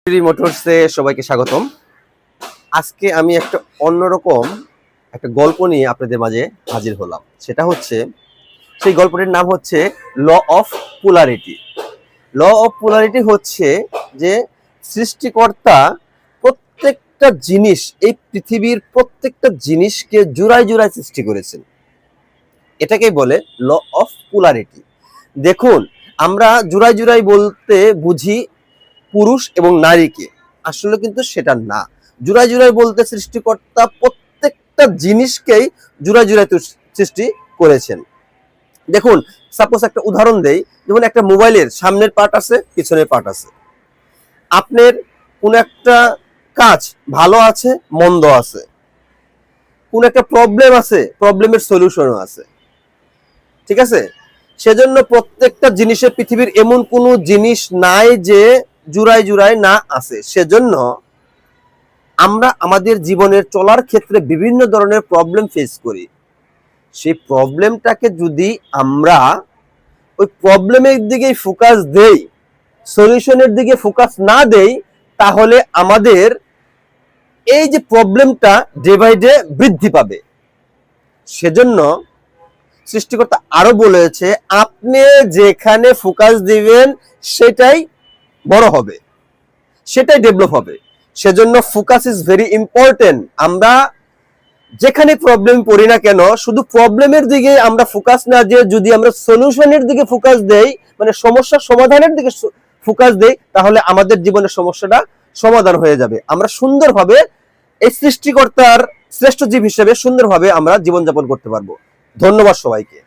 মোটরসে সবাইকে স্বাগতম। আজকে আমি একটা অন্যরকম একটা গল্প নিয়ে আপনাদের মাঝে হাজির হলাম। সেটা হচ্ছে, সেই গল্পটির নাম হচ্ছে law of polarity. Law of polarity হচ্ছে যে সৃষ্টিকর্তা প্রত্যেকটা জিনিস, এই পৃথিবীর প্রত্যেকটা জিনিসকে জোড়ায় জোড়ায় সৃষ্টি করেছেন। এটাকেই বলে ল অফ পোলারিটি। দেখুন, আমরা জোড়ায় জোড়ায় বলতে বুঝি পুরুষ এবং নারীকে, আসলে কিন্তু সেটা না। জোড়ায় জোড়ায় বলতে সৃষ্টিকর্তা প্রত্যেকটা জিনিসকেই জোড়ায় জোড়ায় সৃষ্টি করেছেন। দেখুন, সাপোজ একটা উদাহরণ দেই। যেমন একটা মোবাইলের সামনের পার্ট আছে, পিছনের পার্ট আছে। আপনার কোন একটা কাজ ভালো আছে, মন্দ আছে, কোন একটা প্রবলেম আছে, প্রবলেমের সলিউশনও আছে, ঠিক আছে? সেজন্য প্রত্যেকটা জিনিসের, পৃথিবীর এমন কোনো জিনিস নাই যে জুড়ায় জুড়ায় না আছে। সেজন্য আমরা আমাদের জীবনের চলার ক্ষেত্রে বিভিন্ন ধরনের প্রবলেম ফেস করি। সেই প্রবলেমটাকে যদি আমরা ওই প্রবলেমের দিকে ফোকাস দেই, সলিউশনের দিকে ফোকাস না দেই, তাহলে আমাদের এই যে প্রবলেমটা ডে বাই ডে বৃদ্ধি পাবে। সেজন্য সৃষ্টিকর্তা আরো বলেছে, আপনি যেখানে ফোকাস দিবেন সেটাই বড় হবে, সেটাই ডেভেলপ হবে। সেজন্য ফোকাস ইজ ভেরি ইম্পর্টেন্ট। আমরা যেখানে প্রবলেম পড়ি না কেন, শুধু প্রবলেমের দিকে আমরা ফোকাস না দিয়ে যদি আমরা সলিউশনের দিকে ফোকাস দেই, মানে সমস্যার সমাধানের দিকে ফোকাস দেই, তাহলে আমাদের জীবনের সমস্যাটা সমাধান হয়ে যাবে। আমরা সুন্দরভাবে এই সৃষ্টিকর্তার শ্রেষ্ঠ জীব হিসেবে সুন্দরভাবে আমরা জীবনযাপন করতে পারবো। ধন্যবাদ সবাইকে।